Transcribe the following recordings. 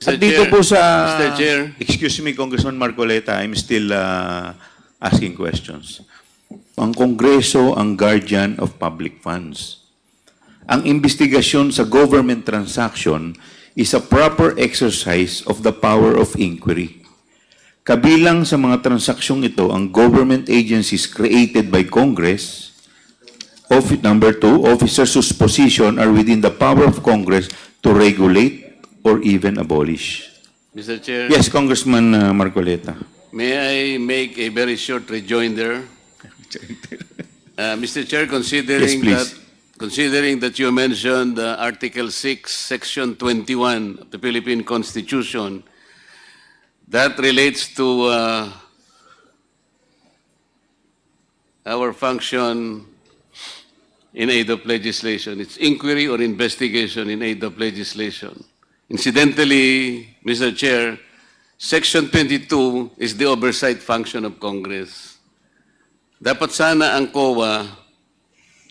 At dito po sa... Mr. Chair. Excuse me, Congressman Marcoleta, I'm still asking questions. Ang Kongreso ang guardian of public funds. Ang investigasyon sa government transaction is a proper exercise of the power of inquiry. Kabilang sa mga transaksyong ito ang government agencies created by Congress. Number 2, officers whose position are within the power of Congress to regulate or even abolish. Mr. Chair. Yes, Congressman Marcoleta. May I make a very short rejoinder? Mr. Chair, Yes, please. considering that you mentioned Article 6, Section 21 of the Philippine Constitution, that relates to our function in aid of legislation. It's inquiry or investigation in aid of legislation. Incidentally, Mr. Chair, Section 22 is the oversight function of Congress. Dapat sana ang COA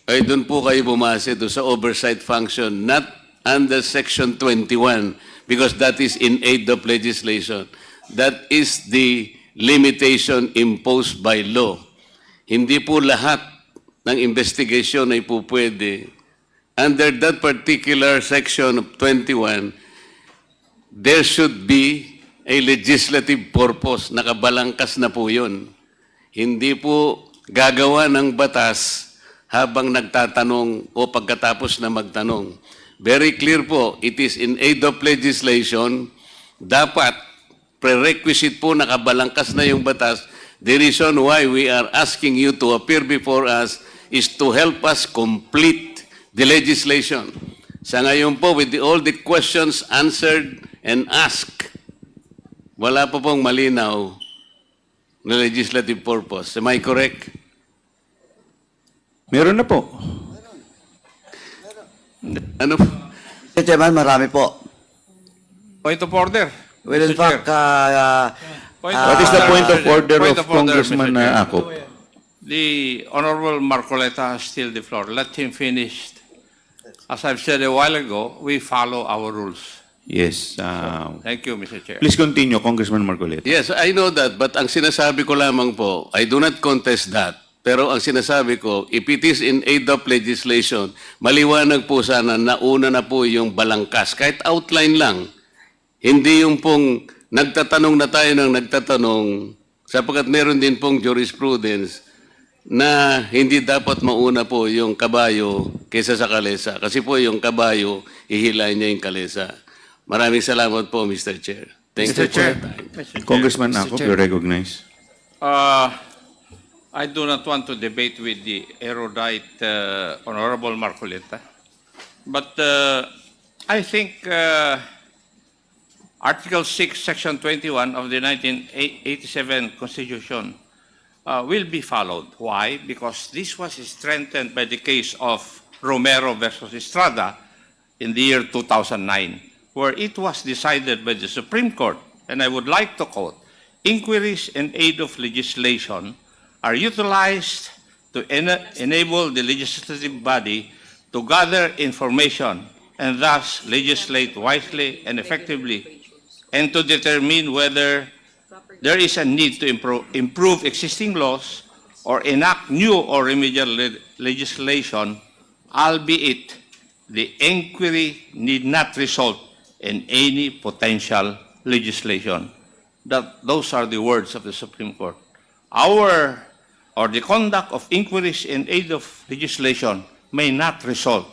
ay doon po kayo bumase doon sa oversight function, not under Section 21, because that is in aid of legislation. That is the limitation imposed by law. Hindi po lahat ng investigation ay po pwede. Under that particular section of 21, there should be a legislative purpose. Nakabalangkas na po yun. Hindi po gagawa ng batas habang nagtatanong o pagkatapos na magtanong. Very clear po, it is in aid of legislation. Dapat, prerequisite po, nakabalangkas na yung batas. The reason why we are asking you to appear before us is to help us complete the legislation. Sa ngayon po, with all the questions answered and asked, wala pa pong malinaw na legislative purpose. Am I correct? Meron na po. Ano? Mr. Chairman, marami po. Point of order. Well, in Mr. Chair. fact, What is the point of order Point of of order, Congressman Mr. Chair. Acop? The Honorable Marcoleta has still the floor. Let him finish. As I've said a while ago, we follow our rules. Yes. Thank you, Mr. Chair. Please continue, Congressman Marcoleta. Yes, I know that. But ang sinasabi ko lamang po, I do not contest that. Pero ang sinasabi ko, if it is in aid of legislation, maliwanag po sana na una na po yung balangkas. Kahit outline lang. Hindi yung pong nagtatanong na tayo ng nagtatanong, sapagkat meron din pong jurisprudence na hindi dapat mauna po yung kabayo kaysa sa kalesa. Kasi po yung kabayo, ihilay niya yung kalesa. Maraming salamat po, Mr. Chair. Thank you Mr. for Chair. your time. Mr. Chair. Congressman Acop, you recognize. I do not want to debate with the erudite Honorable Marcoleta. But I think Article 6, Section 21 of the 1987 Constitution will be followed. Why? Because this was strengthened by the case of Romero versus Estrada in the year 2009, where it was decided by the Supreme Court, and I would like to quote, inquiries in aid of legislation are utilized to enable the legislative body to gather information and thus legislate wisely and effectively, and to determine whether there is a need to improve existing laws or enact new or remedial legislation, albeit the inquiry need not result in any potential legislation. Those are the words of the Supreme Court. The conduct of inquiries in aid of legislation may not result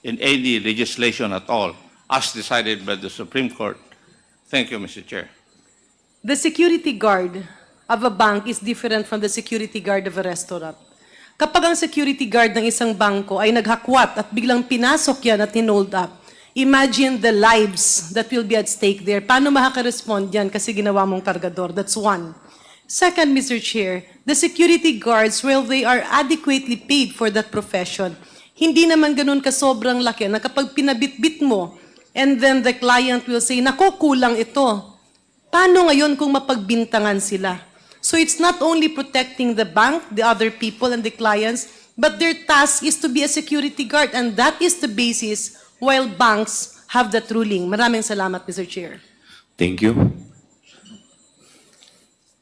in any legislation at all, as decided by the Supreme Court. Thank you, Mr. Chair. The security guard of a bank is different from the security guard of a restaurant. Kapag ang security guard ng isang bangko ay naghakwat at biglang pinasok yan at hinold up, imagine the lives that will be at stake there. Paano makaka-respond yan kasi ginawa mong kargador? That's one. Second, Mr. Chair, the security guards, well, they are adequately paid for that profession. Hindi naman ganun ka sobrang laki na kapag pinabitbit mo, and then the client will say, naku, kulang ito. Paano ngayon kung mapagbintangan sila? So it's not only protecting the bank, the other people, and the clients, but their task is to be a security guard, and that is the basis while banks have that ruling. Maraming salamat, Mr. Chair. Thank you.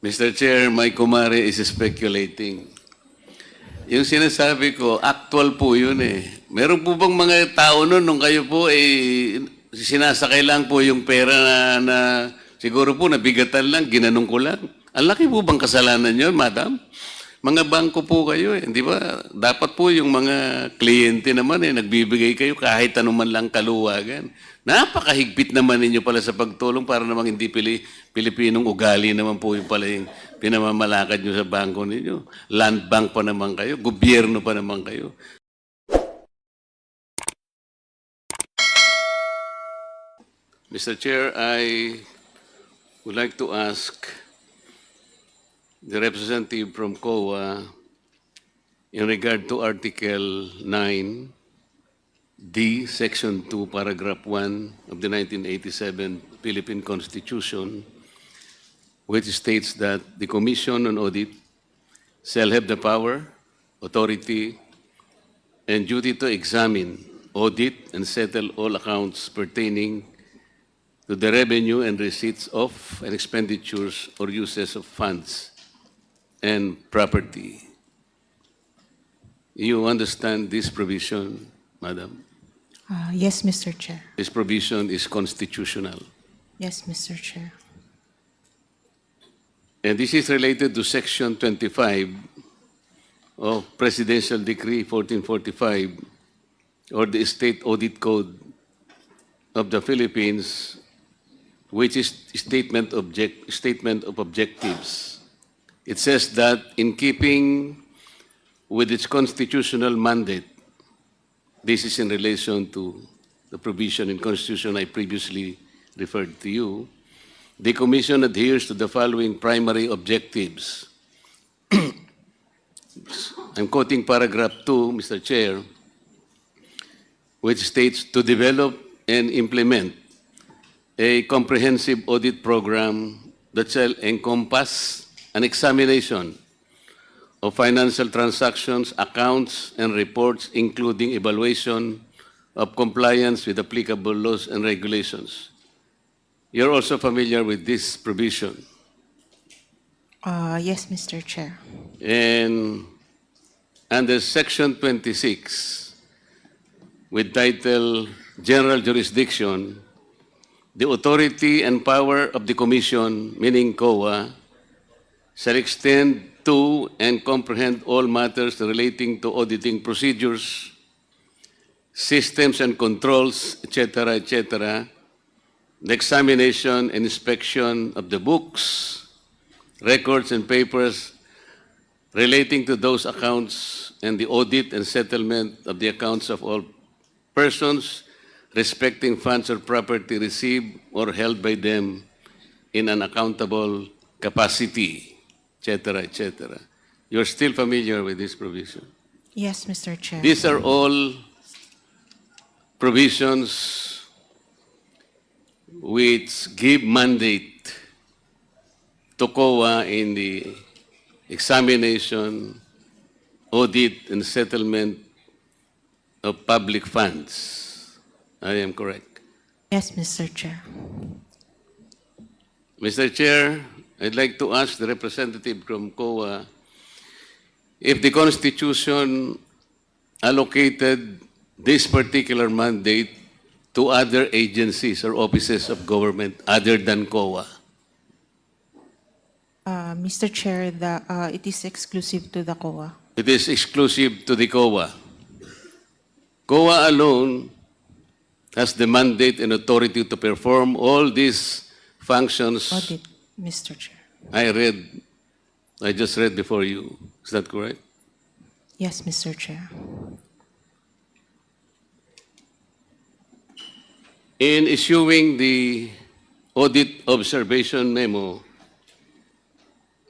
Mr. Chair, my kumare is speculating. Yung sinasabi ko, actual po yun eh. Meron po bang mga tao nun nung kayo po sinasakay lang po yung pera na siguro po nabigatan lang, ginanong ko lang. Ang laki po bang kasalanan yun, madam? Mga bangko po kayo eh, di ba? Dapat po yung mga kliyente naman nagbibigay kayo kahit anuman lang kaluwagan. Napakahigpit naman ninyo pala sa pagtulong para namang hindi Pilipinong ugali naman po yung pala yung pinamamalakad nyo sa bangko ninyo. Land bank pa naman kayo, gobyerno pa naman kayo. Mr. Chair, I would like to ask the representative from COA in regard to Article 9, D, Section 2, Paragraph 1 of the 1987 Philippine Constitution, which states that the Commission on Audit shall have the power, authority, and duty to examine, audit, and settle all accounts pertaining to the revenue and receipts of and expenditures or uses of funds and property. You understand this provision, Madam? Yes, Mr. Chair. This provision is constitutional. Yes, Mr. Chair. And this is related to Section 25 of Presidential Decree 1445 or the State Audit Code of the Philippines, which is statement of objectives. It says that in keeping with its constitutional mandate, this is in relation to the provision in Constitution I previously referred to you, the Commission adheres to the following primary objectives. I'm quoting paragraph 2, Mr. Chair, which states to develop and implement a comprehensive audit program that shall encompass an examination of financial transactions, accounts, and reports, including evaluation of compliance with applicable laws and regulations. You're also familiar with this provision. Yes, Mr. Chair. And under Section 26, with title General Jurisdiction, the authority and power of the Commission, meaning COA, shall extend to and comprehend all matters relating to auditing procedures, systems and controls, etc., etc., the examination and inspection of the books, records, and papers relating to those accounts, and the audit and settlement of the accounts of all persons respecting funds or property received or held by them in an accountable capacity, etc., etc. You're still familiar with this provision? Yes, Mr. Chair. These are all provisions which give mandate to COA in the examination, audit, and settlement of public funds. I am correct. Yes, Mr. Chair. Mr. Chair, I'd like to ask the representative from COA if the Constitution allocated this particular mandate to other agencies or offices of government other than COA. Mr. Chair, it is exclusive to the COA. It is exclusive to the COA. COA alone has the mandate and authority to perform all these functions Audit, Mr. Chair. I just read before you. Is that correct? Yes, Mr. Chair. In issuing the audit observation memo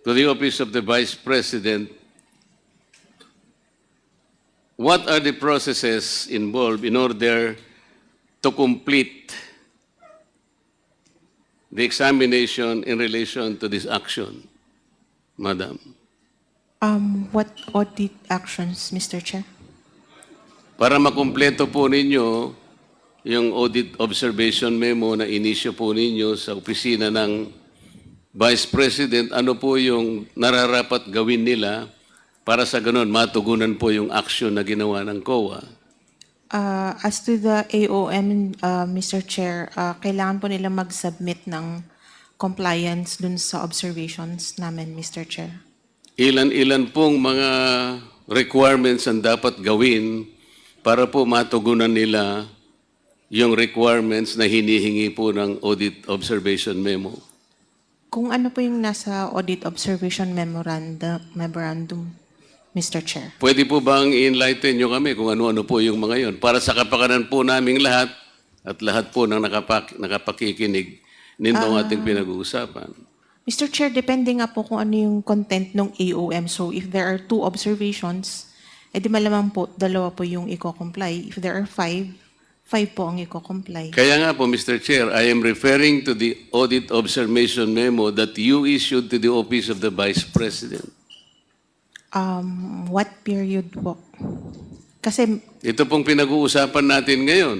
to the Office of the Vice President, what are the processes involved in order to complete the examination in relation to this action, Madam? What audit actions, Mr. Chair? Para makumpleto po ninyo yung audit observation memo na inisyo po ninyo sa opisina ng Vice President, ano po yung nararapat gawin nila para sa ganun matugunan po yung action na ginawa ng COA? As to the AOM, Mr. Chair, kailangan po nila mag-submit ng compliance dun sa observations namin, Mr. Chair. Ilan-ilan pong mga requirements ang dapat gawin para po matugunan nila yung requirements na hinihingi po ng audit observation memo? Kung ano po yung nasa audit observation memorandum, Mr. Chair. Pwede po bang i-enlighten nyo kami kung ano-ano po yung mga yon para sa kapakanan po naming lahat at lahat po ng nakapakikinig nitong ating pinag-uusapan? Mr. Chair, depende nga po kung ano yung content ng AOM. So if there are 2 observations, edi malamang po, 2 po yung i-comply. If there are 5, 5 po ang i-comply. Kaya nga po, Mr. Chair, I am referring to the audit observation memo that you issued to the Office of the Vice President. What period po? Kasi Ito pong pinag-uusapan natin ngayon.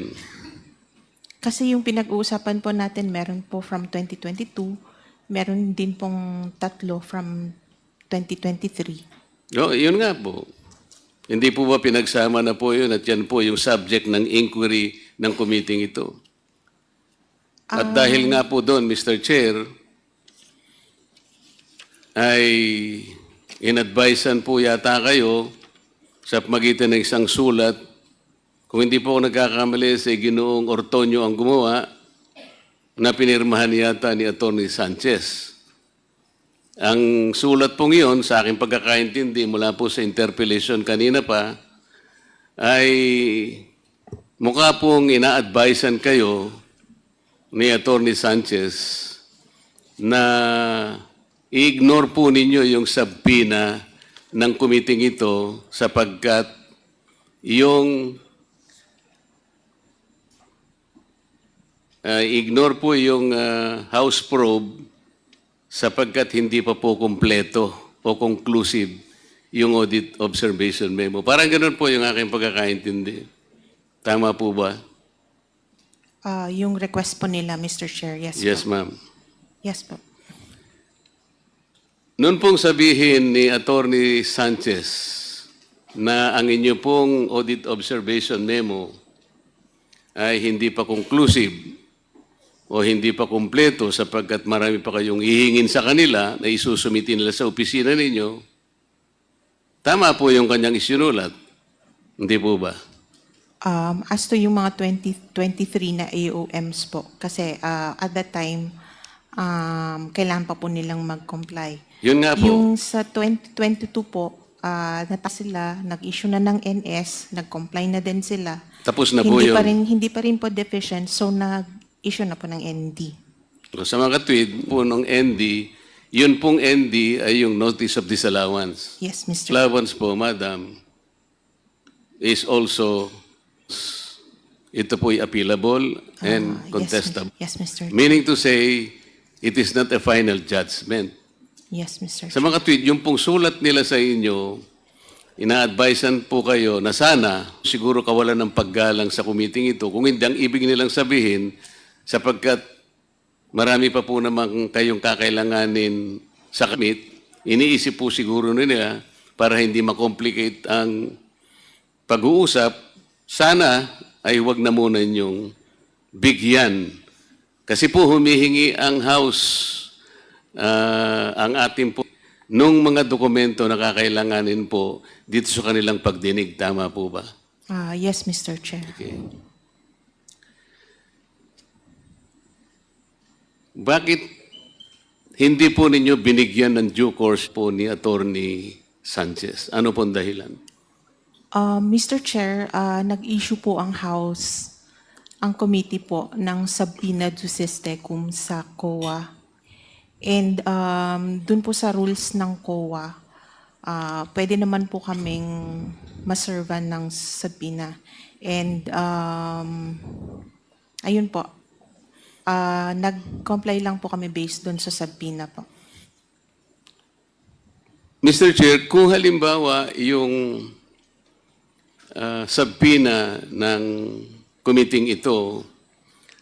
yung pinag-uusapan po natin, meron po from 2022, meron din pong 3 from 2023. Yun nga po. Hindi po ba pinagsama na po yun at yan po yung subject ng inquiry ng committee ito? At dahil nga po doon, Mr. Chair, ay in-advisean po yata kayo sa magitan ng isang sulat. Kung hindi po ako nagkakamali, sa Ginoong Ortonio ang gumawa na pinirmahan yata ni Atty. Sanchez. Ang sulat pong iyon, sa aking pagkakaintindi mula po sa interpellation kanina pa, ay mukha pong ina-advisean kayo ni Atty. Sanchez na i-ignore po ninyo yung subpoena ng committee ito sapagkat yung ignore po yung House probe sapagkat hindi pa po kumpleto o conclusive yung audit observation memo. Parang ganun po yung aking pagkakaintindi. Tama po ba? Yung request po nila, Mr. Chair, yes, Yes, po. ma'am. Yes po. Noon pong sabihin ni Atty. Sanchez na ang inyo pong audit observation memo ay hindi pa conclusive o hindi pa kumpleto sapagkat marami pa kayong hihingin sa kanila na isusumitin nila sa opisina ninyo, tama po yung kanyang isinulat. Hindi po ba? As to yung mga 2023 na AOMs po, kasi at that time, kailangan pa po nilang mag-comply. Yun nga po. Yung sa 2022 po, sila, nag-issue na ng NS, nag-comply na din sila. Tapos na po yun. Hindi pa rin po deficient, so nag-issue na po ng ND. Sa mga tweet po ng ND, yun pong ND ay yung Notice of Disallowance. Yes, Mr. Allowance po, madam, is also, ito po ay appealable and contestable. Yes, Mr. Meaning to say, it is not a final judgment. Yes, Mr. Sa mga tweet, yung pong sulat nila sa inyo, ina-advisean po kayo na sana siguro kawalan ng paggalang sa committee ito. Kung hindi, ang ibig nilang sabihin, sapagkat marami pa po namang kayong kakailanganin sa commit, iniisip po siguro nila para hindi makomplicate ang pag-uusap, sana ay huwag na muna inyong bigyan. Kasi po humihingi ang House, ang ating po, nung mga dokumento na kakailanganin po dito sa kanilang pagdinig. Tama po ba? Yes, Mr. Chair. Okay. Bakit hindi po ninyo binigyan ng due course po ni Atty. Sanchez? Ano pong dahilan? Mr. Chair, nag-issue po ang House, ang committee po, ng subpoena juris tecum sa COA. And dun po sa rules ng COA, pwede naman po kaming maservan ng subpoena. And ayun po, nag-comply lang po kami based dun sa subpoena po. Mr. Chair, kung halimbawa yung subpoena ng committing ito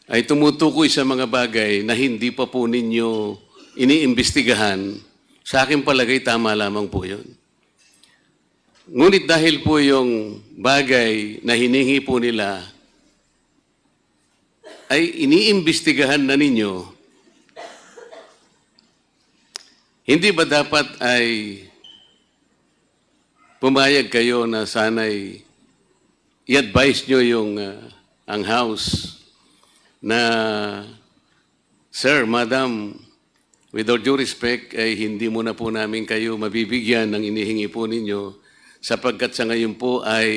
ay tumutukoy sa mga bagay na hindi pa po ninyo iniimbestigahan, sa akin palagay tama lamang po yun. Ngunit dahil po yung bagay na hiningi po nila ay iniimbestigahan na ninyo, hindi ba dapat ay pumayag kayo na sana'y i-advise nyo yung ang House na, Sir, Madam, with all due respect, ay hindi muna po namin kayo mabibigyan ng inihingi po ninyo sapagkat sa ngayon po ay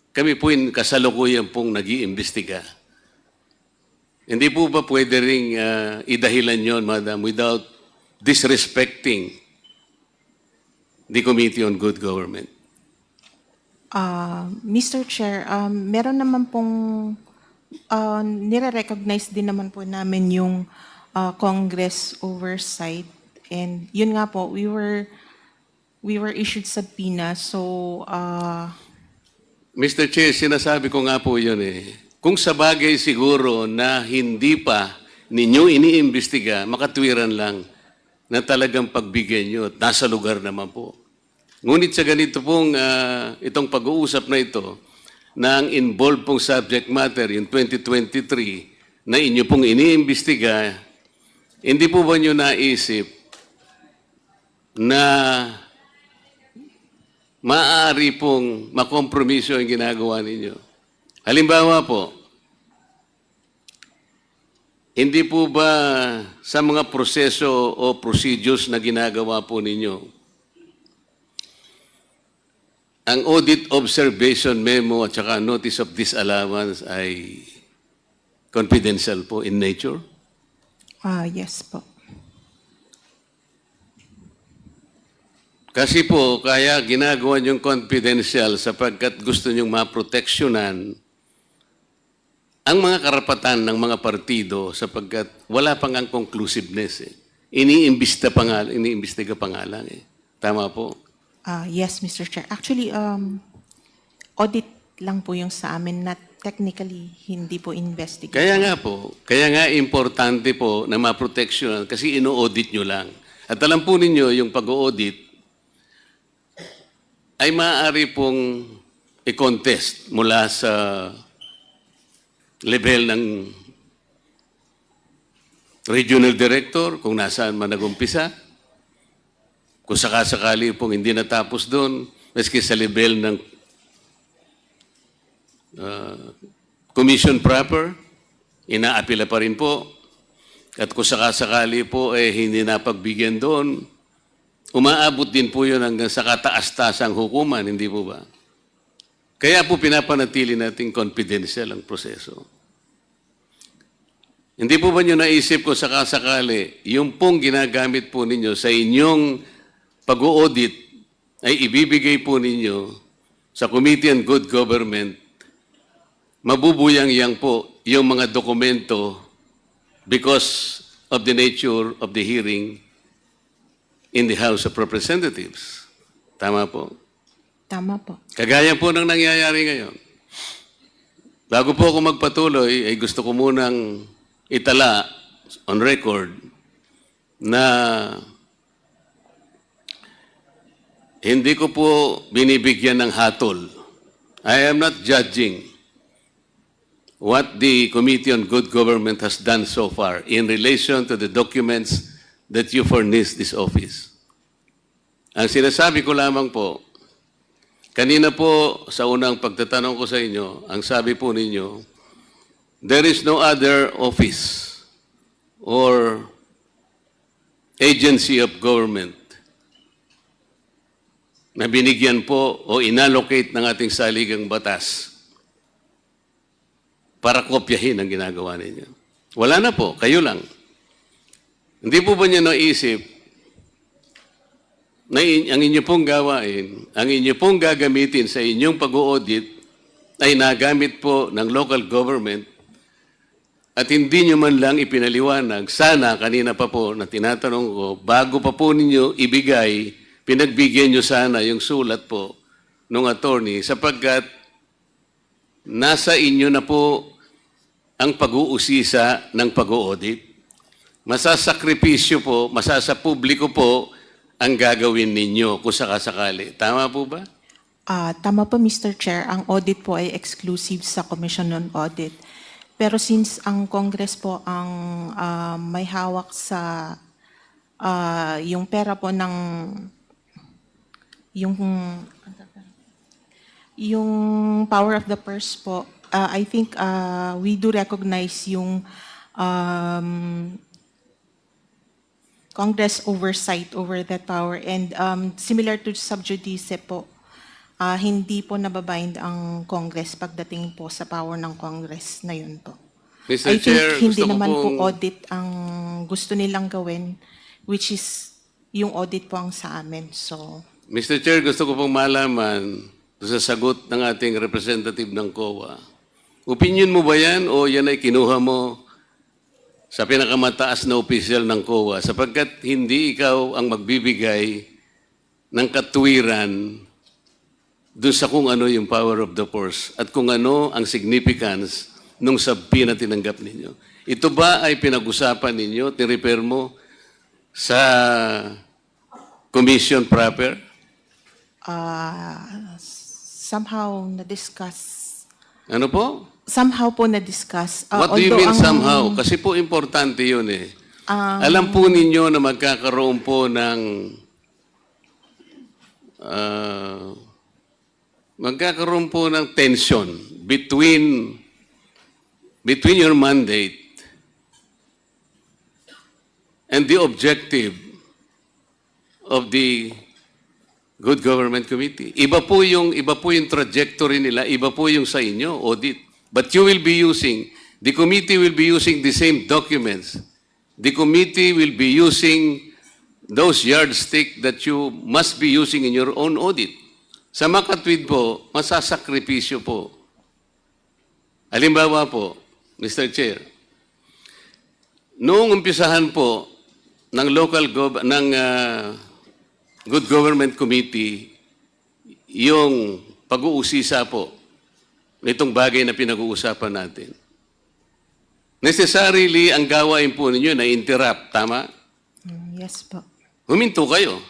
kami po yung kasalukuyan pong nag-iimbestiga. Hindi po ba pwede ring idahilan yon, Madam, without disrespecting the Committee on Good Government? Mr. Chair, meron naman pong nire-recognize din naman po namin yung Congress oversight, and yun nga po, we were issued subpoena, so Mr. Chair, sinasabi ko nga po yun eh. Kung sa bagay siguro na hindi pa ninyo iniimbestiga, makatwiran lang na talagang pagbigyan nyo at nasa lugar naman po. Ngunit sa ganito pong itong pag-uusap na ito, na ang involved pong subject matter yung 2023 na inyo pong iniimbestiga, hindi po ba nyo naisip na maaari pong makompromiso ang ginagawa ninyo? Halimbawa po, hindi po ba sa mga proseso o procedures na ginagawa po ninyo, ang audit observation memo at saka notice of disallowance ay confidential po in nature? yes po. Kasi po, kaya ginagawa niyong confidential sapagkat gusto niyong maproteksyonan ang mga karapatan ng mga partido sapagkat wala pang ang conclusiveness eh. Iniimbestiga pa nga lang eh. Tama po? Yes, Mr. Chair. Actually, audit lang po yung sa amin, not technically, hindi po investigate. Kaya nga importante po na maproteksyonan kasi ino-audit nyo lang. At alam po ninyo, yung pag-audit ay maaari pong i-contest mula sa level ng regional director, kung nasaan man nagumpisa. Kung sakasakali pong hindi natapos doon, maski sa level ng commission proper, inaapila pa rin po. At kung sakasakali po hindi napagbigyan doon, umaabot din po yun hanggang sa kataas-tasang hukuman, hindi po ba? Kaya po pinapanatili natin confidential ang proseso. Hindi po ba nyo naisip kung sakasakali, yung pong ginagamit po ninyo sa inyong pag-audit ay ibibigay po ninyo sa Committee on Good Government, mabubuyang-yang po yung mga dokumento because of the nature of the hearing in the House of Representatives. Tama po? Tama po. Kagaya po ng nangyayari ngayon. Bago po ako magpatuloy, ay gusto ko munang itala on record na hindi ko po binibigyan ng hatol. I am not judging what the Committee on Good Government has done so far in relation to the documents that you furnished this office. Ang sinasabi ko lamang po, kanina po sa unang pagtatanong ko sa inyo, ang sabi po ninyo, there is no other office or agency of government na binigyan po o inallocate ng ating saligang batas para kopyahin ang ginagawa ninyo. Wala na po, kayo lang. Hindi po ba niyo naisip na ang inyo pong gawain, ang inyo pong gagamitin sa inyong pag-audit ay nagamit po ng local government at hindi nyo man lang ipinaliwanag, sana kanina pa po na tinatanong ko, bago pa po ninyo ibigay, pinagbigyan nyo sana yung sulat po ng attorney sapagkat nasa inyo na po ang pag-uusisa ng pag-audit. Masasakripisyo po, masasapubliko po ang gagawin ninyo kung sakasakali. Tama po ba? Tama po, Mr. Chair. Ang audit po ay exclusive sa Commission on Audit. Pero since ang Congress po ang may hawak sa yung pera po ng yung power of the purse po, I think we do recognize yung Congress oversight over that power, and similar to sub judice po, hindi po nababind ang Congress pagdating po sa power ng Congress na yun po. Mr. I think Chair, hindi gusto ko naman po pong- audit ang gusto nilang gawin, which is yung audit po ang sa amin. So, Mr. Chair, gusto ko pong malaman sa sagot ng ating representative ng COA. Opinion mo ba yan o yan ay kinuha mo sa pinakamataas na opisyal ng COA sapagkat hindi ikaw ang magbibigay ng katuwiran dun sa kung ano yung power of the purse at kung ano ang significance nung sabpi na tinanggap ninyo. Ito ba ay pinag-usapan ninyo, tirepair mo sa commission proper? somehow na-discuss. Ano po? Somehow po na-discuss. What do you Although mean ang- somehow? Kasi po importante yun eh. Alam po ninyo na magkakaroon po ng tension between your mandate and the objective of the Good Government Committee. Iba po yung trajectory nila, iba po yung sa inyo, audit. But you will be using, the committee will be using the same documents. The committee will be using those yardstick that you must be using in your own audit. Sa makatwid po, masasakripisyo po. Halimbawa po, Mr. Chair, noong umpisahan po ng Good Government Committee, yung pag-uusisa po nitong bagay na pinag-uusapan natin. Necessarily, ang gawain po ninyo na interrupt, tama? Yes po. Huminto kayo.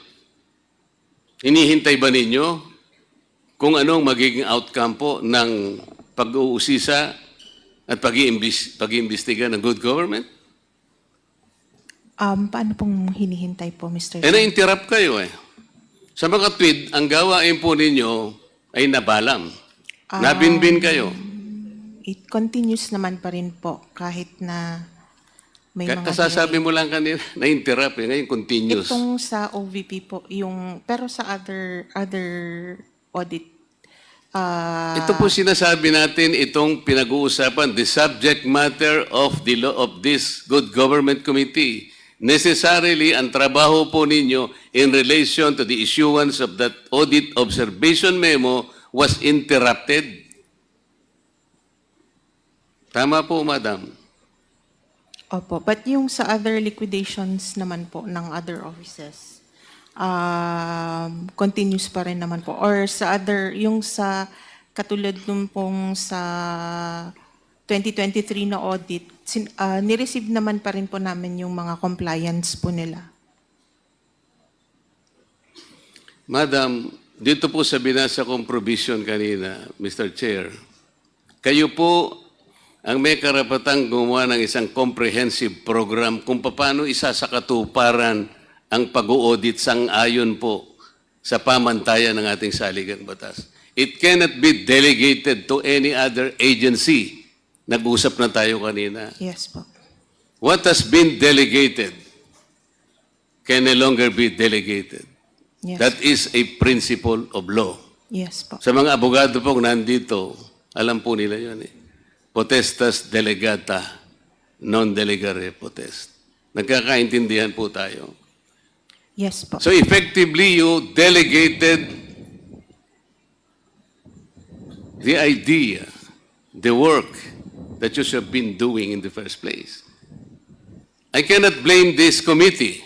Hinihintay ba ninyo kung anong magiging outcome po ng pag-uusisa at pag-iimbestiga ng good government? Paano pong hinihintay po, Mr. Eh, na-interrupt kayo eh. Sa mga tweet, ang gawain po ninyo ay nabalam. Nabinbin kayo. It continues naman pa rin po kahit na may mga Kasasabi mo lang kanina, na-interrupt eh. Ngayon, continuous. Itong sa OVP po, yung, pero sa other audit, Ito po sinasabi natin, itong pinag-uusapan, the subject matter of the law of this Good Government Committee. Necessarily, ang trabaho po ninyo in relation to the issuance of that audit observation memo was interrupted. Tama po, Madam. Opo, but yung sa other liquidations naman po ng other offices, continues pa rin naman po. Or sa other, yung sa katulad nung pong sa 2023 na audit, nireceive naman pa rin po namin yung mga compliance po nila. Madam, dito po sa binasa kong provision kanina, Mr. Chair, kayo po ang may karapatang gumawa ng isang comprehensive program kung paano isasakatuparan ang pag-audit sang-ayon po sa pamantayan ng ating saligang batas. It cannot be delegated to any other agency. Nag-usap na tayo kanina. Yes po. What has been delegated can no longer be delegated. Yes. That is a principle of law. Yes po. Sa mga abogado pong nandito, alam po nila yun eh. Potestas delegata, non delegare potest. Nagkakaintindihan po tayo. Yes po. So effectively, you delegated the idea, the work that you should have been doing in the first place. I cannot blame this committee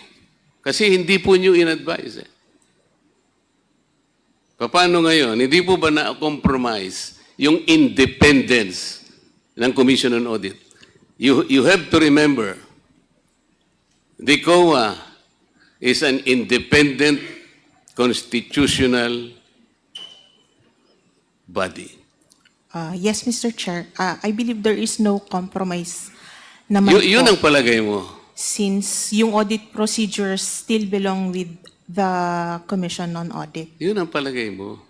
kasi hindi po nyo in-advise eh. Paano ngayon? Hindi po ba na-compromise yung independence ng Commission on Audit. You have to remember, the COA is an independent constitutional body. Yes, Mr. Chair. I believe there is no compromise naman Yun po, ang palagay mo. since yung audit procedures still belong with the Commission on Audit. Yun ang palagay mo.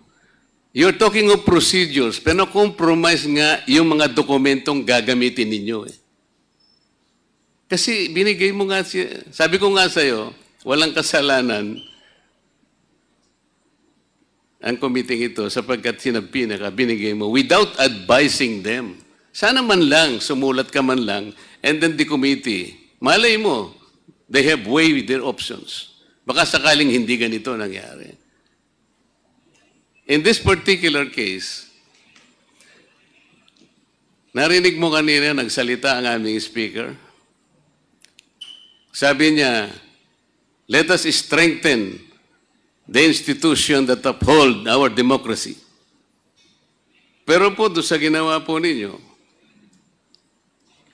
You're talking of procedures, pero compromise nga yung mga dokumentong gagamitin ninyo. Kasi binigay mo nga, sabi ko nga sa'yo, walang kasalanan ang committee ito sapagkat sinabi na binigay mo without advising them. Sana man lang, sumulat ka man lang, and then the committee, malay mo, they have weighed their options. Baka sakaling hindi ganito nangyari. In this particular case, narinig mo kanina, nagsalita ang aming speaker. Sabi niya, let us strengthen the institution that uphold our democracy. Pero po, doon sa ginawa po ninyo,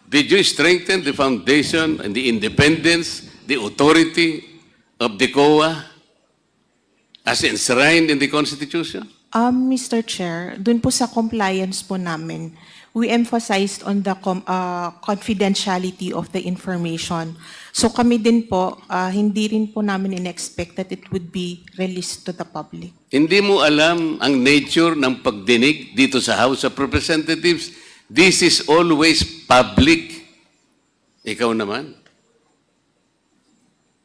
did you strengthen the foundation and the independence, the authority of the COA as enshrined in the Constitution? Mr. Chair, dun po sa compliance po namin, we emphasized on the confidentiality of the information. So kami din po, hindi rin po namin in-expect that it would be released to the public. Hindi mo alam ang nature ng pagdinig dito sa House of Representatives. This is always public. Ikaw naman.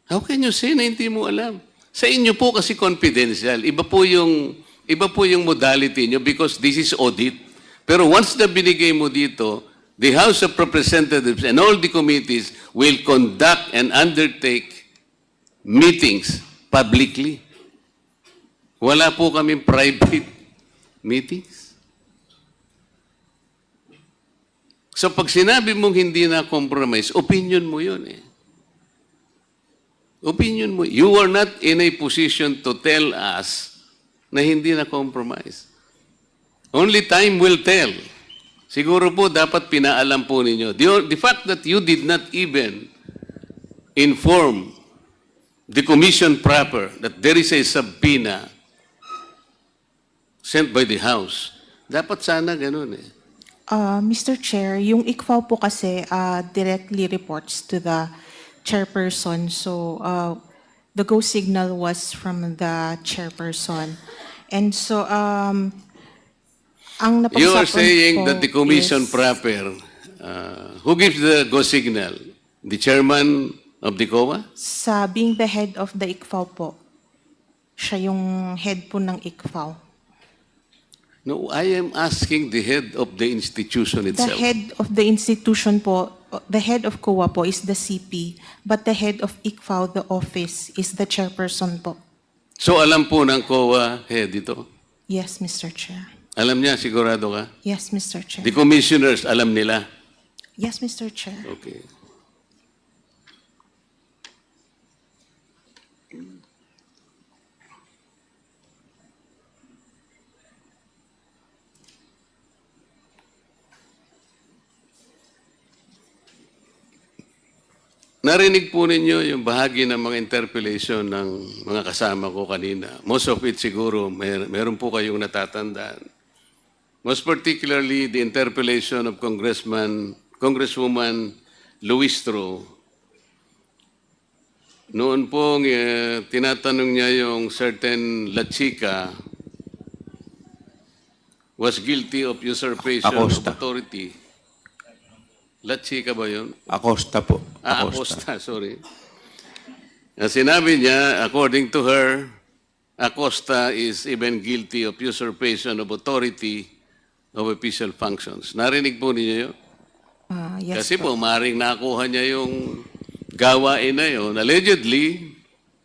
How can you say na hindi mo alam? Sa inyo po kasi confidential. Iba po yung modality nyo because this is audit. Pero once na binigay mo dito, the House of Representatives and all the committees will conduct and undertake meetings publicly. Wala po kaming private meetings. So pag sinabi mong hindi na compromise, opinion mo yun eh. Opinion mo. You are not in a position to tell us na hindi na compromise. Only time will tell. Siguro po dapat pinaalam po ninyo. The fact that you did not even inform the commission proper that there is a subpoena sent by the House, dapat sana ganun eh. Mr. Chair, yung ICFAO po kasi directly reports to the chairperson. So the go signal was from the chairperson. And so ang napag-usapan You are saying po that the commission is- proper, who gives the go signal? The chairman of the COA? Sa being the head of the ICFAO po, siya yung head po ng ICFAO. No, I am asking the head of the institution The itself. head of the institution po, the head of COA po is the CP, but the head of ICFAO, the office, is the chairperson po. So alam po ng COA head ito? Yes, Mr. Chair. Alam niya, sigurado ka? Yes, Mr. Chair. The commissioners, alam nila? Yes, Mr. Chair. Okay. Narinig po ninyo yung bahagi ng mga interpellation ng mga kasama ko kanina. Most of it siguro, meron po kayong natatandaan. Most particularly, the interpellation of Congresswoman Luistro. Noon pong tinatanong niya yung certain La Chica was guilty of usurpation Acosta. of authority. La Chica ba yun? Acosta po. Acosta, sorry. Sinabi niya, according to her, Acosta is even guilty of usurpation of authority of official functions. Narinig po ninyo yun? Yes Kasi po. po, maaaring nakuha niya yung gawain na yun, allegedly,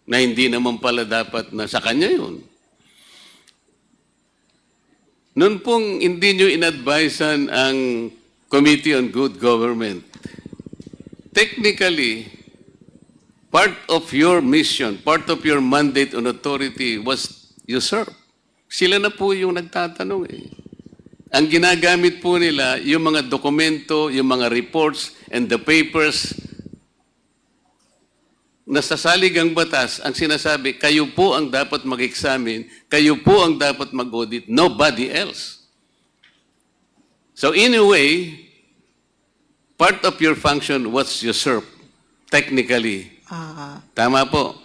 na hindi naman pala dapat na sa kanya yun. Noon pong hindi nyo inadvisean ang Committee on Good Government, technically, part of your mission, part of your mandate on authority was usurped. Sila na po yung nagtatanong eh. Ang ginagamit po nila, yung mga dokumento, yung mga reports, and the papers na sa saligang batas, ang sinasabi, kayo po ang dapat mag-examine, kayo po ang dapat mag-audit, nobody else. So in a way, part of your function was usurped, technically. Tama po.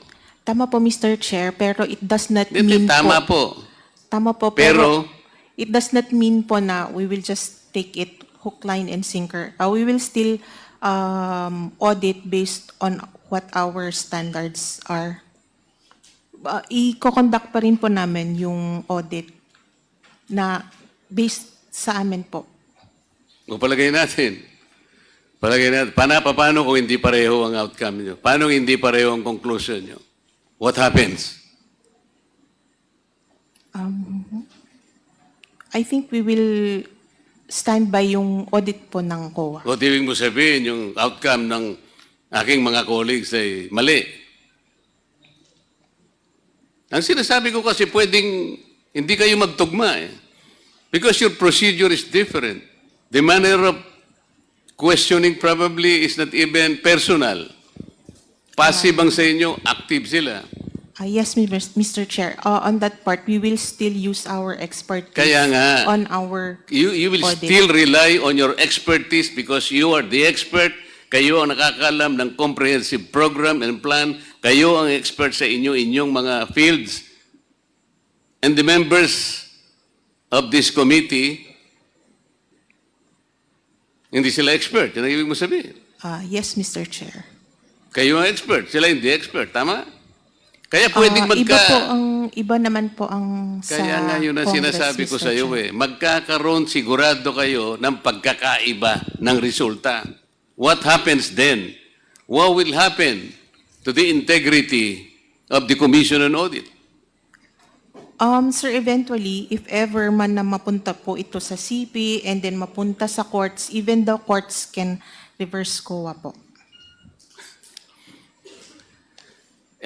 Tama po, Mr. Chair, pero it does not Hindi, mean tama po. po. Tama po, Pero- pero it does not mean po na we will just take it hook, line, and sinker. We will still audit based on what our standards are. I-conduct pa rin po namin yung audit na based sa amin po. O palagay natin, paano kung hindi pareho ang outcome nyo? Paano hindi pareho ang conclusion nyo? What happens? I think we will stand by yung audit po ng COA. O ibig mo sabihin, yung outcome ng aking mga colleagues ay mali. Ang sinasabi ko kasi pwedeng hindi kayo magtugma eh. Because your procedure is different. The manner of questioning probably is not even personal. Passive ang sa inyo, active sila. Yes, Mr. Chair. On that part, we will still use our expertise Kaya nga. on our You will audit. still rely on your expertise because you are the expert. Kayo ang nakakalam ng comprehensive program and plan. Kayo ang expert sa inyong mga fields. And the members of this committee, hindi sila expert. Yan ang ibig mo sabihin. Yes, Mr. Chair. Kayo ang expert. Sila hindi expert. Tama? Kaya pwedeng Iba naman po ang sa Kaya nga yun ang Congress, sinasabi ko Mr. sa iyo Chair. magkakaroon sigurado kayo ng pagkakaiba ng resulta. What happens then? What will happen to the integrity of the Commission on Audit? Sir, eventually, if ever man na mapunta po ito sa CP and then mapunta sa courts, even the courts can reverse COA po.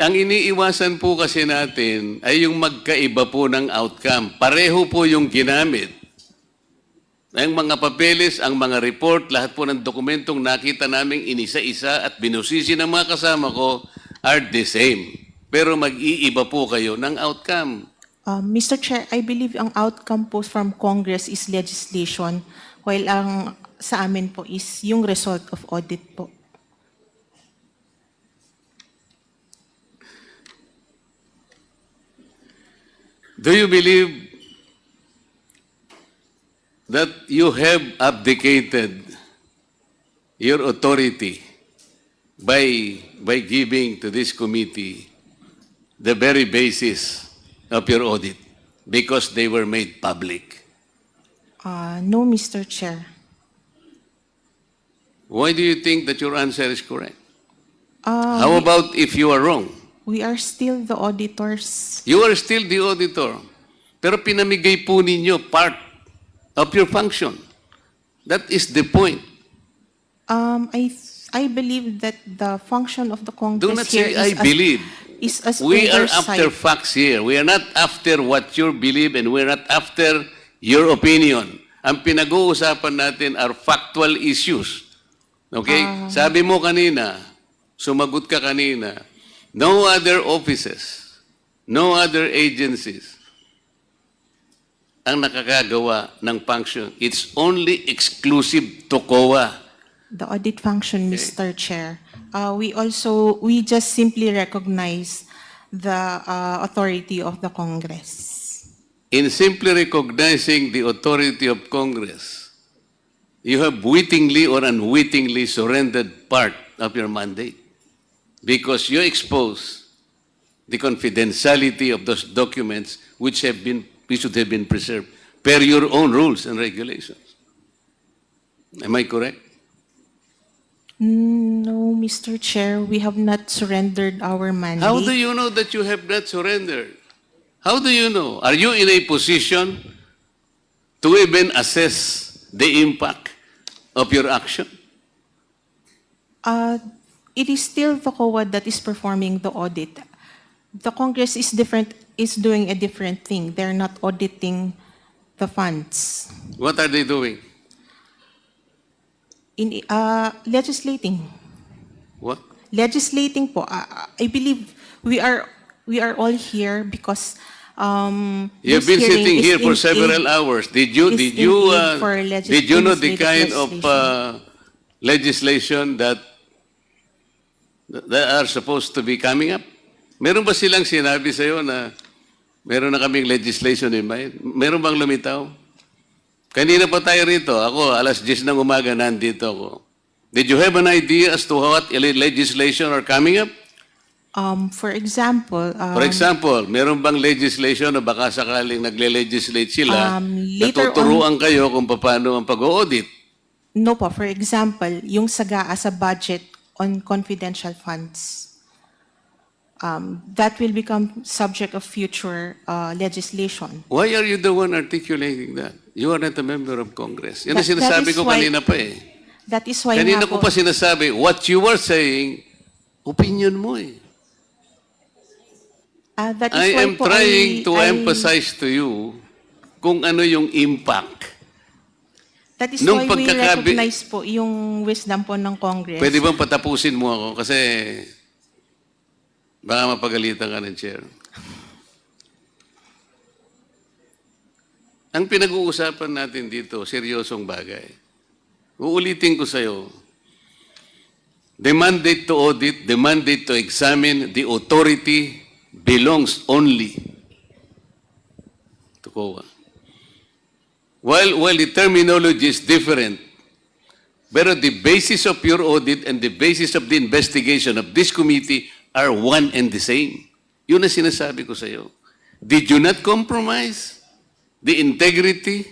Ang iniiwasan po kasi natin ay yung magkaiba po ng outcome. Pareho po yung ginamit. Ang mga papeles, ang mga report, lahat po ng dokumentong nakita naming inisa-isa at binusisi ng mga kasama ko are the same. Pero mag-iiba po kayo ng outcome. Mr. Chair, I believe ang outcome po from Congress is legislation, while ang sa amin po is yung result of audit po. Do you believe that you have abdicated your authority by giving to this committee the very basis of your audit because they were made public? No, Mr. Chair. Why do you think that your answer is correct? Uh, How about if you are wrong? We are still the auditors. You are still the auditor. Pero pinamigay po ninyo part of your function. That is the point. I believe that the function of the Congress Do not here say, I believe. is as We are oversight. after facts here. We are not after what you believe and we are not after your opinion. Ang pinag-uusapan natin are factual issues. Okay? Sabi mo kanina, sumagot ka kanina, no other offices, no other agencies ang nakakagawa ng function. It's only exclusive to COA. The audit function, Mr. Chair. We just simply recognize the authority of the Congress. In simply recognizing the authority of Congress, you have wittingly or unwittingly surrendered part of your mandate because you expose the confidentiality of those documents which should have been preserved per your own rules and regulations. Am I correct? No, Mr. Chair, we have not surrendered our mandate. How do you know that you have not surrendered? How do you know? Are you in a position to even assess the impact of your action? It is still the COA that is performing the audit. The Congress is doing a different thing. They're not auditing the funds. What are they doing? In legislating. What? Legislating po. I believe we are all here because You've this been hearing sitting is here for in several aid- hours. Did you is did in you aid for did you know the kind of legislation. legislation that are supposed to be coming up? Meron ba silang sinabi sa iyo na meron na kaming legislation in mind? Meron bang lumitaw? Kanina pa tayo rito. Ako, alas 10 ng umaga, nandito ako. Did you have an idea as to what legislation are coming up? For example, For example, meron bang legislation na baka sakaling nagle-legislate sila, later natuturuan kayo kung paano ang pag-audit? no po, for example, yung SAGAA sa budget on confidential funds. That will become subject of future legislation. Why are you the one articulating that? You are not a member of Congress. Yan ang That sinasabi is ko why- kanina pa eh. That is why Kanina nga ko po, pa sinasabi, what you are saying, opinion mo eh. that is I why am po trying to I- emphasize to you kung ano yung impact. That is Nung why we pagkakabi- recognize po yung wisdom po ng Congress. Pwede bang patapusin mo ako? Kasi baka mapagalitan ka ng chair. Ang pinag-uusapan natin dito, seryosong bagay. Uulitin ko sa'yo, the mandate to audit, the mandate to examine, the authority belongs only to COA. While the terminology is different, pero the basis of your audit and the basis of the investigation of this committee are one and the same. Yun ang sinasabi ko sa'yo. Did you not compromise the integrity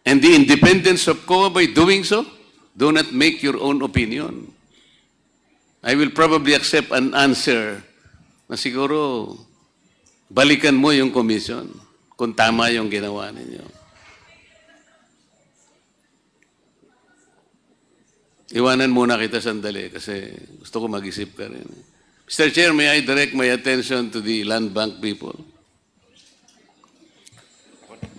and the independence of COA by doing so? Do not make your own opinion. I will probably accept an answer na siguro balikan mo yung commission kung tama yung ginawa ninyo. Iwanan muna kita sandali kasi gusto ko mag-isip ka rin. Mr. Chair, may I direct my attention to the land bank people?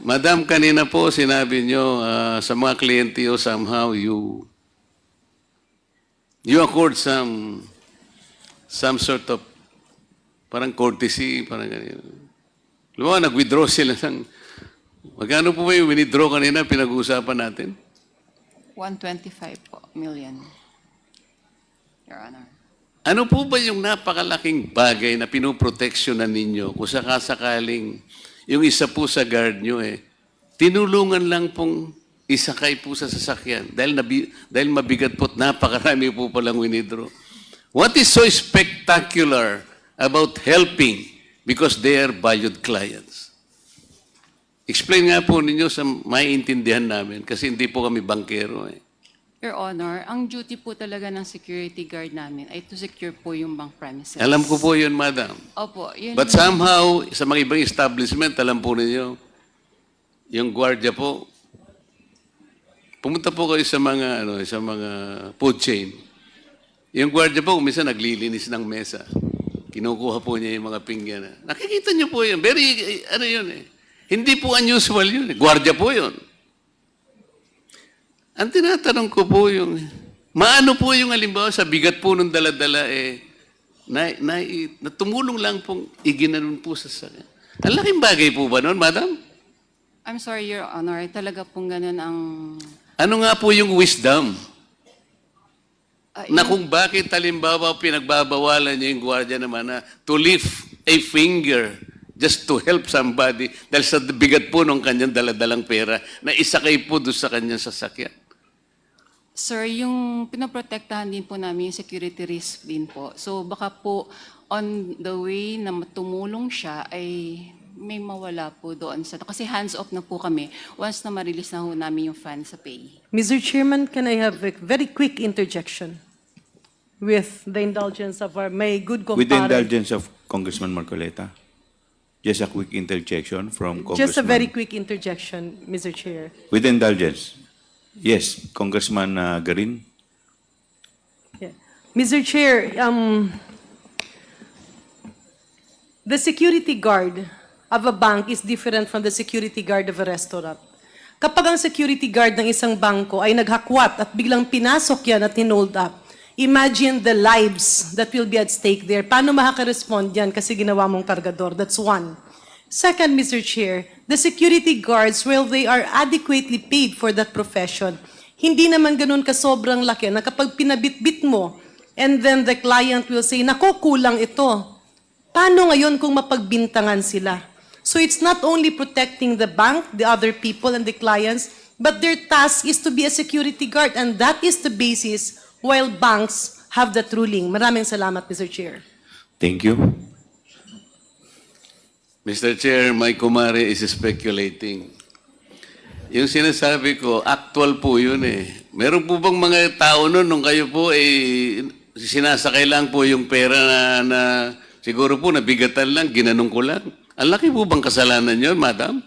Madam, kanina po sinabi nyo sa mga kliyente o somehow you accord some sort of parang courtesy, parang ganyan. Lumawa, nag-withdraw sila ng... Magkano po ba yung withdraw kanina pinag-uusapan natin? 125 million, Your Honor. Ano po ba yung napakalaking bagay na pinoproteksyonan ninyo kung sakasakaling yung isa po sa guard nyo tinulungan lang pong isakay po sa sasakyan dahil mabigat po at napakarami po palang winidraw. What is so spectacular about helping because they are valued clients? Explain nga po ninyo sa maiintindihan namin kasi hindi po kami bankero Your Honor, ang duty po talaga ng security guard namin ay to secure po yung bank premises. Alam ko po yun, madam. Opo, yun. But somehow, sa mga ibang establishment, alam po ninyo, yung gwardiya po, pumunta po kayo sa mga food chain. Yung gwardiya po, minsan naglilinis ng mesa. Kinukuha po niya yung mga pinggan. Nakikita niyo po yun. Very, Hindi po unusual yun. Gwardiya po yun. Ang tinatanong ko po yung, maano po yung halimbawa sa bigat po ng dala-dala na tumulong lang pong iginanon po sa sakya. Ang laking bagay po ba noon, madam? I'm sorry, Your Honor, talaga pong ganun ang... Ano nga po yung wisdom? Na yun- kung bakit halimbawa pinagbabawalan niya yung gwardiya naman na to lift a finger just to help somebody dahil sa bigat po ng kanyang daladalang pera na isakay po doon sa kanyang sasakyan. Sir, yung pinoprotektahan din po namin yung security risk din po. So baka po on the way na tumulong siya ay may mawala po doon sa... Kasi hands-off na po kami once na ma-release na ho namin yung funds sa pay. Mr. Chairman, can I have a very quick interjection with the indulgence of our my good With the compadre? indulgence of Congressman Marcoleta, just a quick interjection from Congressman. Just a very quick interjection, Mr. Chair. With the indulgence. Yes, Congressman Garin. Yeah. Mr. Chair, the security guard of a bank is different from the security guard of a restaurant. Kapag ang security guard ng isang bangko ay naghakwat at biglang pinasok yan at hinold up, imagine the lives that will be at stake there. Paano makaka-respond yan kasi ginawa mong kargador? That's one. Second, Mr. Chair, the security guards, well, they are adequately paid for that profession. Hindi naman ganun ka sobrang laki na kapag pinabitbit mo, and then the client will say, nako, kulang ito. Paano ngayon kung mapagbintangan sila? So it's not only protecting the bank, the other people, and the clients, but their task is to be a security guard, and that is the basis while banks have that ruling. Maraming salamat, Mr. Chair. Thank you. Mr. Chair, my kumare is speculating. Yung sinasabi ko, actual po yun eh. Meron po bang mga tao nun nung kayo po sinasakay lang po yung pera na siguro po nabigatan lang, ginanong ko lang. Ang laki po bang kasalanan yun, madam?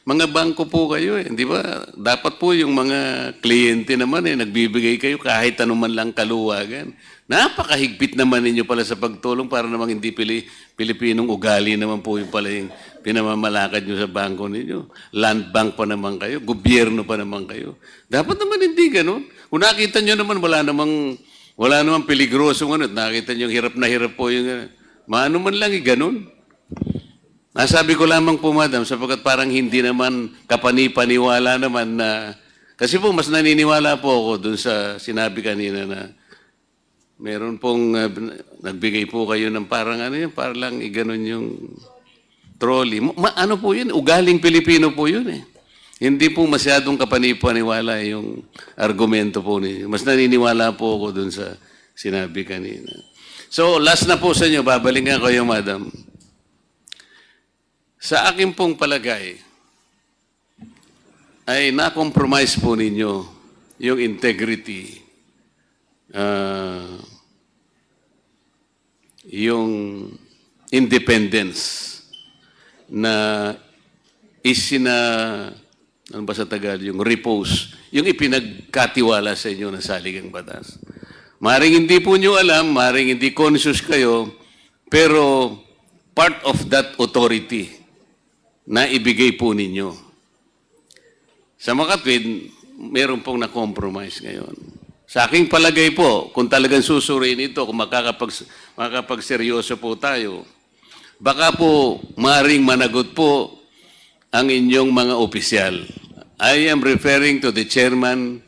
Mga bangko po kayo eh, di ba? Dapat po yung mga kliyente naman nagbibigay kayo kahit anuman lang kaluwagan. Napakahigpit naman ninyo pala sa pagtulong para namang hindi Pilipinong ugali naman po yung pala yung pinamamalakad nyo sa bangko ninyo. Land bank pa naman kayo, gobyerno pa naman kayo. Dapat naman hindi ganun. Kung nakita nyo naman, wala namang peligrosong ano, nakita nyo hirap na hirap po yung maano man lang ganun. Nasabi ko lamang po, madam, sapagkat parang hindi naman kapani-paniwala naman na, kasi po mas naniniwala po ako dun sa sinabi kanina na meron pong nagbigay po kayo ng parang ano yun, parang lang iganon yung trolley. Ano po yun? Ugaling Pilipino po yun eh. Hindi po masyadong kapani-paniwala yung argumento po ninyo. Mas naniniwala po ako dun sa sinabi kanina. So, last na po sa inyo, babalikan ko yung madam. Sa akin pong palagay, ay na-compromise po ninyo yung integrity, yung independence na ano ba sa Tagalog, yung repose, yung ipinagkatiwala sa inyo ng saligang batas. Maring hindi po nyo alam, maring hindi conscious kayo, pero part of that authority na ibigay po ninyo. Sa makatwid, meron pong na-compromise ngayon. Sa aking palagay po, kung talagang susuriin ito, kung makakapagseryoso po tayo, baka po maring managot po ang inyong mga opisyal. I am referring to the chairman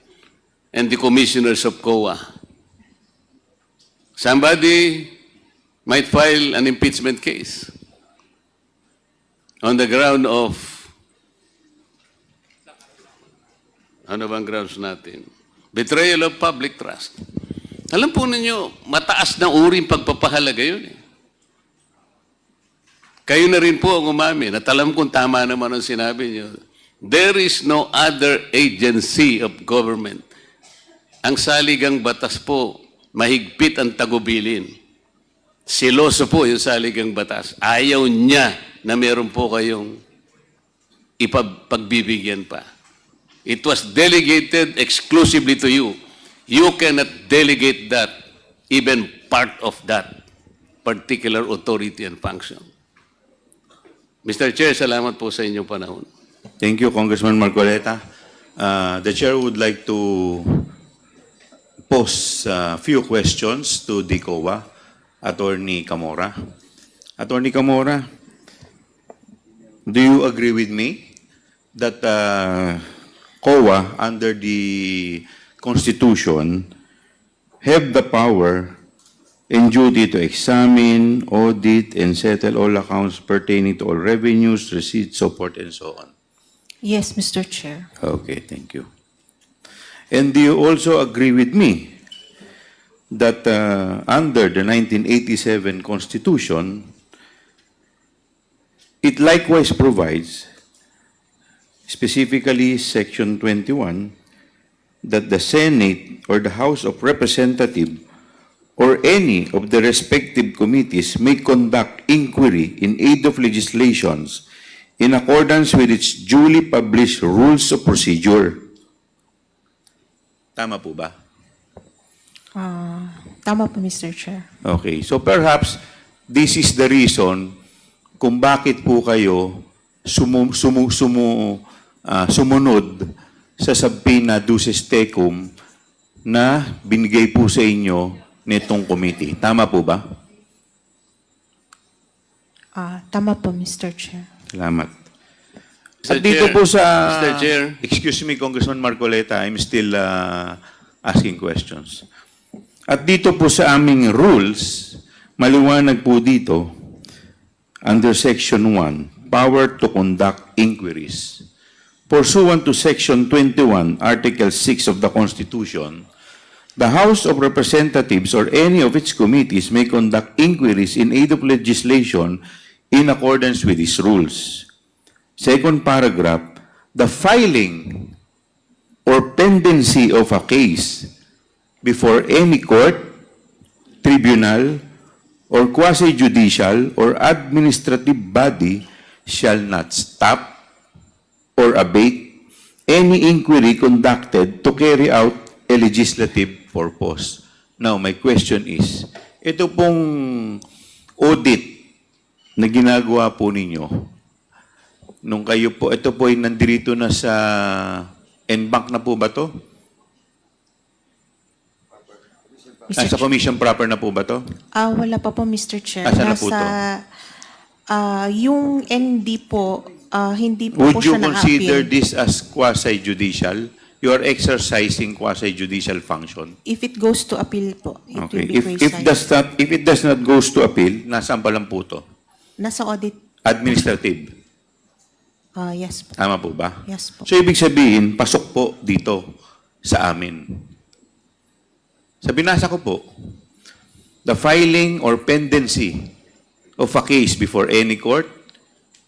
and the commissioners of COA. Somebody might file an impeachment case on the ground of, ano bang grounds natin? Betrayal of public trust. Alam po ninyo, mataas na uring pagpapahalaga yun eh. Kayo na rin po ang umamin at alam kong tama naman ang sinabi niyo. There is no other agency of government. Ang saligang batas po, mahigpit ang tagubilin. Siloso po yung saligang batas. Ayaw niya na meron po kayong ipagbibigyan pa. It was delegated exclusively to you. You cannot delegate that, even part of that particular authority and function. Mr. Chair, salamat po sa inyong panahon. Thank you, Congressman Marcoleta. The chair would like to pose a few questions to the COA, Attorney Camora. Attorney Camora, do you agree with me that COA, under the Constitution, have the power and duty to examine, audit, and settle all accounts pertaining to all revenues, receipts, so forth, and so on? Yes, Mr. Chair. Okay, thank you. And do you also agree with me that under the 1987 Constitution, it likewise provides, specifically Section 21, that the Senate or the House of Representatives or any of the respective committees may conduct inquiry in aid of legislations in accordance with its duly published rules of procedure. Tama po ba? Tama po, Mr. Chair. Okay, so perhaps this is the reason kung bakit po kayo sumunod sa subpoena duces tecum na binigay po sa inyo nitong committee. Tama po ba? Tama po, Mr. Chair. Salamat. Mr. At dito Chair, po sa... Mr. Chair. Excuse me, Congressman Marcoleta, I'm still asking questions. At dito po sa aming rules, maliwanag po dito, under Section 1, Power to Conduct Inquiries. Pursuant to Section 21, Article 6 of the Constitution, the House of Representatives or any of its committees may conduct inquiries in aid of legislation in accordance with these rules. Second paragraph, the filing or pendency of a case before any court, tribunal, or quasi-judicial or administrative body shall not stop or abate any inquiry conducted to carry out a legislative purpose. Now, my question is, ito pong audit na ginagawa po ninyo, nung kayo po, ito po ay nandirito na sa NBank na po ba to? Sa commission proper na po ba to? Wala pa po, Mr. Chair. Asa na po to? Yung ND po, hindi po Would siya you consider na-appeal. this as quasi-judicial? You are exercising quasi-judicial function. If it goes to appeal po, it Okay. will be quasi. If it does not goes to appeal, nasaan pa lang po to? Nasa audit. Administrative. Yes po. Tama po ba? Yes po. So, ibig sabihin, pasok po dito sa amin. Sa binasa ko po, the filing or pendency of a case before any court,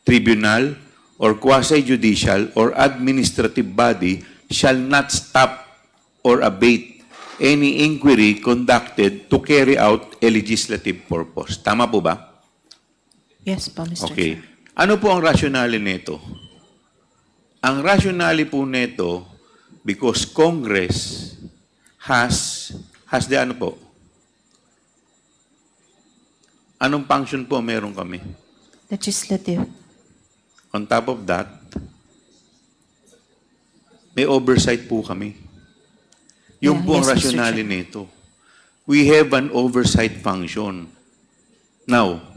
tribunal, or quasi-judicial or administrative body shall not stop or abate any inquiry conducted to carry out a legislative purpose. Tama po ba? Yes po, Mr. Okay. Chair. Ano po ang rationale nito? Ang rationale po nito, because Congress has the ano po? Anong function po meron kami? Legislative. On top of that, may oversight po kami. Yung Yeah, po ang yes, Mr. rationale Chair. nito. We have an oversight function. Now,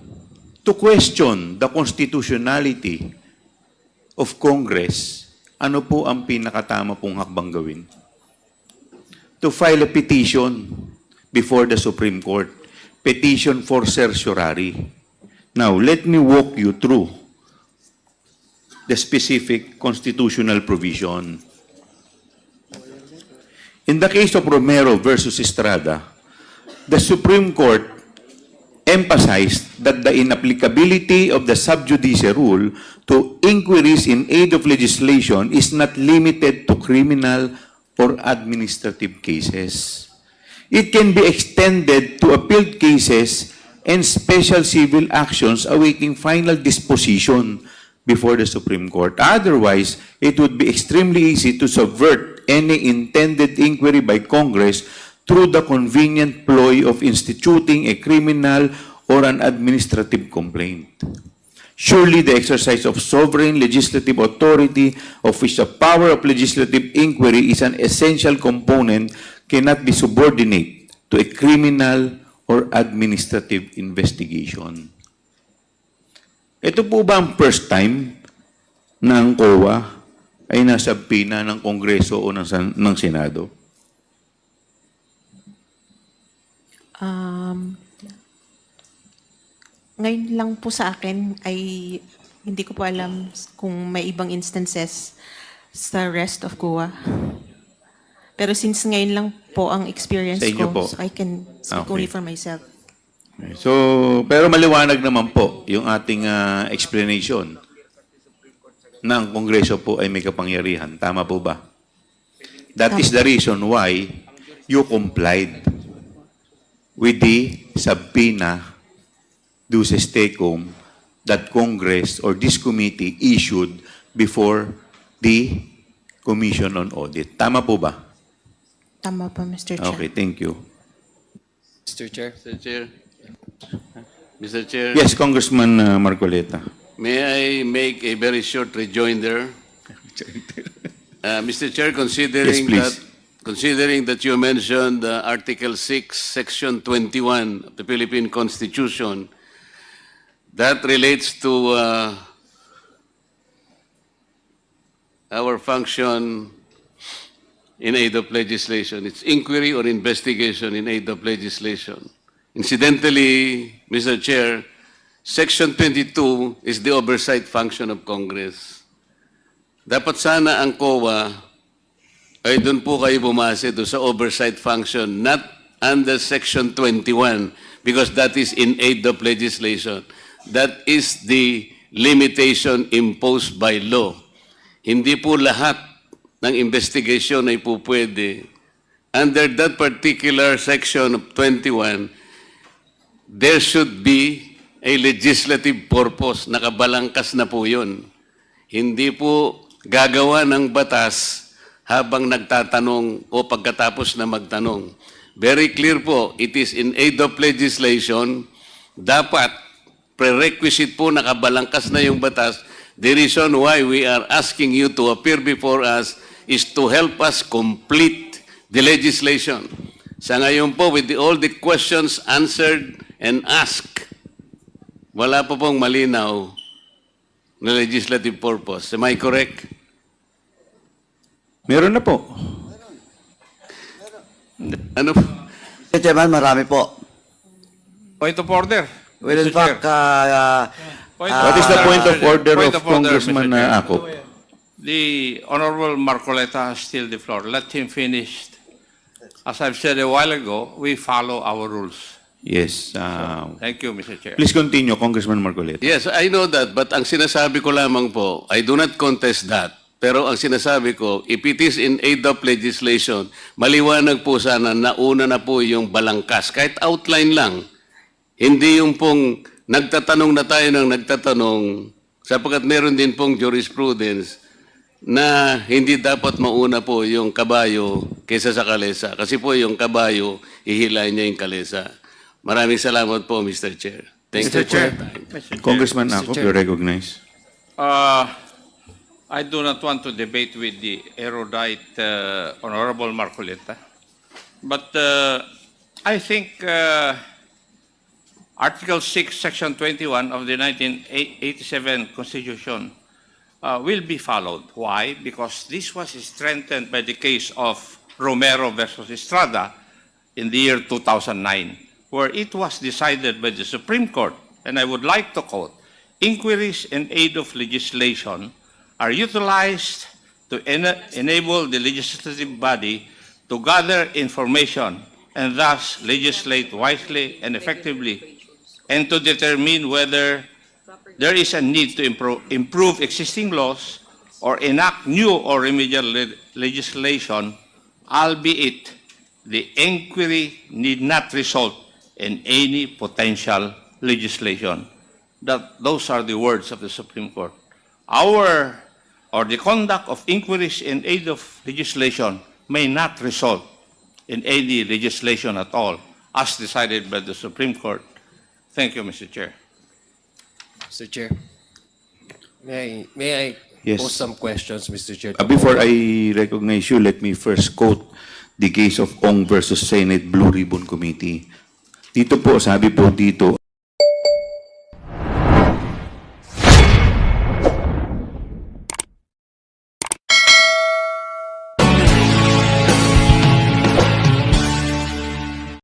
to question the constitutionality of Congress, ano po ang pinakatama pong hakbang gawin? To file a petition before the Supreme Court. Petition for certiorari. Now, let me walk you through the specific constitutional provision. In the case of Romero versus Estrada, the Supreme Court emphasized that the inapplicability of the sub judice rule to inquiries in aid of legislation is not limited to criminal or administrative cases. It can be extended to appealed cases and special civil actions awaiting final disposition before the Supreme Court. Otherwise, it would be extremely easy to subvert any intended inquiry by Congress through the convenient ploy of instituting a criminal or an administrative complaint. Surely the exercise of sovereign legislative authority, of which the power of legislative inquiry is an essential component, cannot be subordinate to a criminal or administrative investigation. Ito po ba ang first time na ang COA ay nasa pina ng Kongreso o ng Senado? Ngayon lang po sa akin ay hindi ko po alam kung may ibang instances sa rest of COA. Pero since ngayon lang po ang experience Sa inyo ko, po. so I can speak Okay. only for myself. So, pero maliwanag naman po yung ating explanation na ang Kongreso po ay may kapangyarihan. Tama po ba? That is the reason why you complied with the subpoena duces tecum that Congress or this committee issued before the Commission on Audit. Tama po ba? Tama po, Mr. Chair. Okay, thank you. Mr. Chair. Mr. Chair. Mr. Chair, Yes, Congressman Marcoleta. may I make a very short rejoinder? Mr. Chair, Yes, please. considering that you mentioned Article 6, Section 21 of the Philippine Constitution, that relates to our function in aid of legislation. It's inquiry or investigation in aid of legislation. Incidentally, Mr. Chair, Section 22 is the oversight function of Congress. Dapat sana ang COA ay doon po kayo bumase doon sa oversight function, not under Section 21, because that is in aid of legislation. That is the limitation imposed by law. Hindi po lahat ng investigation ay po pwede. Under that particular section of 21, there should be a legislative purpose. Nakabalangkas na po yun. Hindi po gagawa ng batas habang nagtatanong o pagkatapos na magtanong. Very clear po, it is in aid of legislation. Dapat, prerequisite po, nakabalangkas na yung batas. The reason why we are asking you to appear before us is to help us complete the legislation. Sa ngayon po, with all the questions answered and asked, wala pa pong malinaw na legislative purpose. Am I correct? Meron na po. Ano? Mr. Chairman, marami po. Point of order. Well, in Mr. Chair. fact, Point What is the point of order Point of Congressman Mr. Chair. Acop? The Honorable Marcoleta has still the floor. Let him finish. As I've said a while ago, we follow our rules. Yes. Thank you, Mr. Chair. Please continue, Congressman Marcoleta. Yes, I know that, but ang sinasabi ko lamang po, I do not contest that. Pero ang sinasabi ko, if it is in aid of legislation, maliwanag po sana na una na po yung balangkas. Kahit outline lang. Hindi yung pong nagtatanong na tayo ng nagtatanong, sapagkat meron din pong jurisprudence na hindi dapat mauna po yung kabayo kaysa sa kalesa. Kasi po yung kabayo, ihilay niya yung kalesa. Maraming salamat po, Mr. Chair. Thank you for your time. Congressman Acop, you recognize. I do not want to debate with the erudite Honorable Marcoleta, but I think Article 6, Section 21 of the 1987 Constitution will be followed. Why? Because this was strengthened by the case of Romero versus Estrada in the year 2009, where it was decided by the Supreme Court, and I would like to quote, "Inquiries in aid of legislation are utilized to enable the legislative body to gather information and thus legislate wisely and effectively, and to determine whether there is a need to improve existing laws or enact new or remedial legislation, albeit the inquiry need not result in any potential legislation." Those are the words of the Supreme Court. The conduct of inquiries in aid of legislation may not result in any legislation at all, as decided by the Supreme Court. Thank you, Mr. Chair. Mr. Chair, may I Yes. pose some questions, Mr. Chair? Before I recognize you, let me first quote the case of Ong versus Senate Blue Ribbon Committee. Dito po, sabi po dito,